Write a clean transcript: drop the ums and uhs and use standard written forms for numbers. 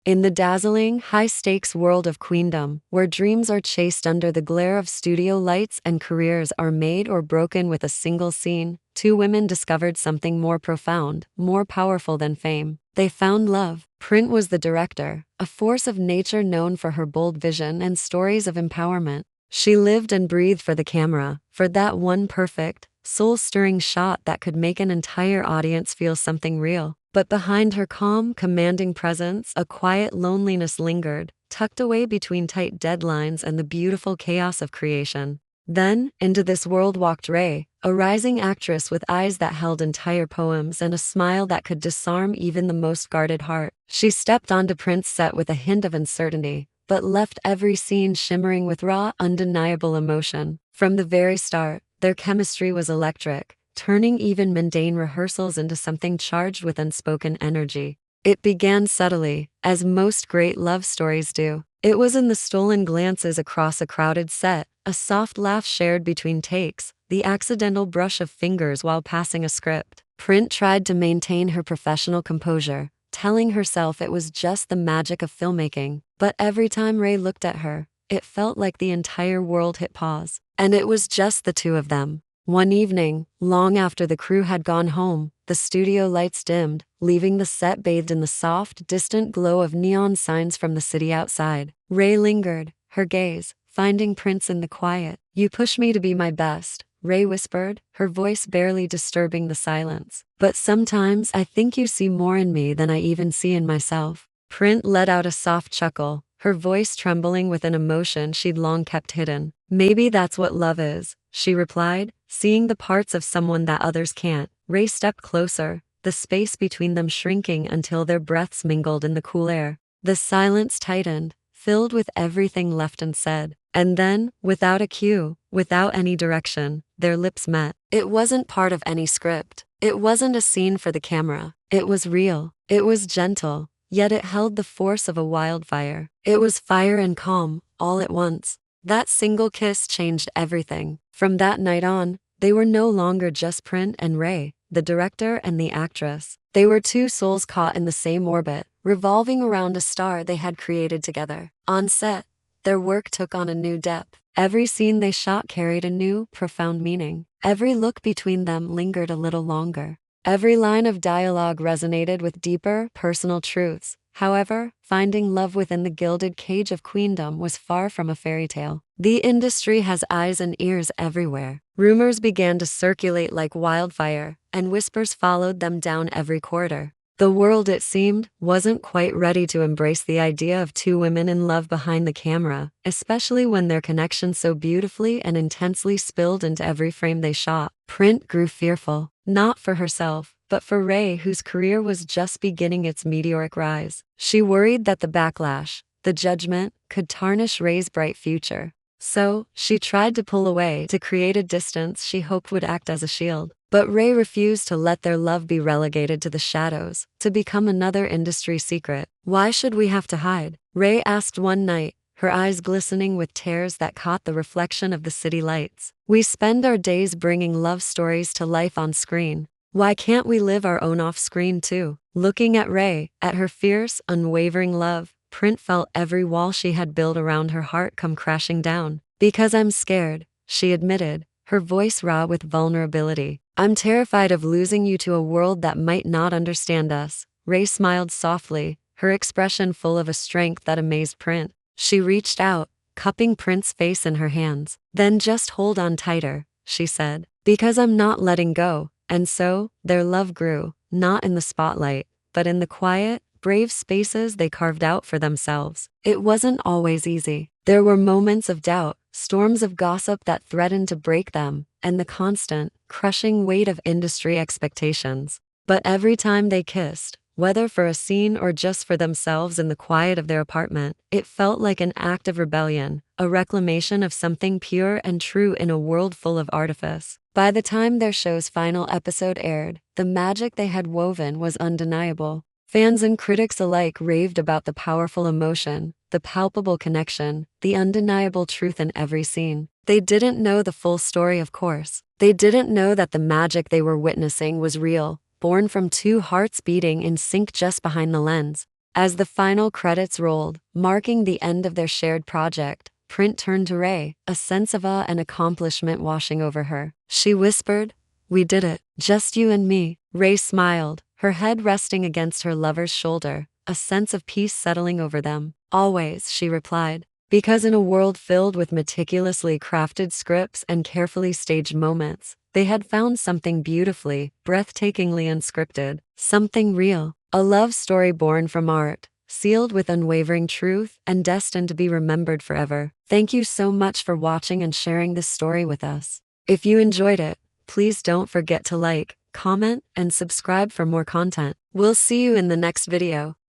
In the dazzling, high-stakes world of Queendom, where dreams are chased under the glare of studio lights and careers are made or broken with a single scene, two women discovered something more profound, more powerful than fame. They found love. Print was the director, a force of nature known for her bold vision and stories of empowerment. She lived and breathed for the camera, for that one perfect, soul-stirring shot that could make an entire audience feel something real. But behind her calm, commanding presence, a quiet loneliness lingered, tucked away between tight deadlines and the beautiful chaos of creation. Then, into this world walked Ray, a rising actress with eyes that held entire poems and a smile that could disarm even the most guarded heart. She stepped onto Print's set with a hint of uncertainty, but left every scene shimmering with raw, undeniable emotion. From the very start, their chemistry was electric, turning even mundane rehearsals into something charged with unspoken energy. It began subtly, as most great love stories do. It was in the stolen glances across a crowded set, a soft laugh shared between takes, the accidental brush of fingers while passing a script. Print tried to maintain her professional composure, telling herself it was just the magic of filmmaking. But every time Ray looked at her, it felt like the entire world hit pause. And it was just the two of them. One evening, long after the crew had gone home, the studio lights dimmed, leaving the set bathed in the soft, distant glow of neon signs from the city outside. Ray lingered, her gaze finding Prince in the quiet. "You push me to be my best," Ray whispered, her voice barely disturbing the silence. "But sometimes I think you see more in me than I even see in myself." Prince let out a soft chuckle, her voice trembling with an emotion she'd long kept hidden. "Maybe that's what love is," she replied, seeing the parts of someone that others can't. Ray stepped closer, the space between them shrinking until their breaths mingled in the cool air. The silence tightened, filled with everything left unsaid. And then, without a cue, without any direction, their lips met. It wasn't part of any script. It wasn't a scene for the camera. It was real. It was gentle, yet it held the force of a wildfire. It was fire and calm, all at once. That single kiss changed everything. From that night on, they were no longer just Print and Ray, the director and the actress. They were two souls caught in the same orbit, revolving around a star they had created together. On set, their work took on a new depth. Every scene they shot carried a new, profound meaning. Every look between them lingered a little longer. Every line of dialogue resonated with deeper, personal truths. However, finding love within the gilded cage of Queendom was far from a fairy tale. The industry has eyes and ears everywhere. Rumors began to circulate like wildfire, and whispers followed them down every corridor. The world, it seemed, wasn't quite ready to embrace the idea of two women in love behind the camera, especially when their connection so beautifully and intensely spilled into every frame they shot. Print grew fearful, not for herself, but for Ray, whose career was just beginning its meteoric rise. She worried that the backlash, the judgment, could tarnish Ray's bright future. So, she tried to pull away, to create a distance she hoped would act as a shield. But Ray refused to let their love be relegated to the shadows, to become another industry secret. "Why should we have to hide?" Ray asked one night, her eyes glistening with tears that caught the reflection of the city lights. "We spend our days bringing love stories to life on screen. Why can't we live our own off-screen too?" Looking at Ray, at her fierce, unwavering love, Print felt every wall she had built around her heart come crashing down. "Because I'm scared," she admitted, her voice raw with vulnerability. "I'm terrified of losing you to a world that might not understand us." Ray smiled softly, her expression full of a strength that amazed Print. She reached out, cupping Print's face in her hands. "Then just hold on tighter," she said. "Because I'm not letting go." And so, their love grew, not in the spotlight, but in the quiet, brave spaces they carved out for themselves. It wasn't always easy. There were moments of doubt, storms of gossip that threatened to break them, and the constant, crushing weight of industry expectations. But every time they kissed, whether for a scene or just for themselves in the quiet of their apartment, it felt like an act of rebellion, a reclamation of something pure and true in a world full of artifice. By the time their show's final episode aired, the magic they had woven was undeniable. Fans and critics alike raved about the powerful emotion, the palpable connection, the undeniable truth in every scene. They didn't know the full story, of course. They didn't know that the magic they were witnessing was real, born from two hearts beating in sync just behind the lens. As the final credits rolled, marking the end of their shared project, Print turned to Ray, a sense of awe and accomplishment washing over her. She whispered, "We did it, just you and me." Ray smiled, her head resting against her lover's shoulder, a sense of peace settling over them. "Always," she replied. Because in a world filled with meticulously crafted scripts and carefully staged moments, they had found something beautifully, breathtakingly unscripted, something real. A love story born from art, sealed with unwavering truth and destined to be remembered forever. Thank you so much for watching and sharing this story with us. If you enjoyed it, please don't forget to like, comment, and subscribe for more content. We'll see you in the next video.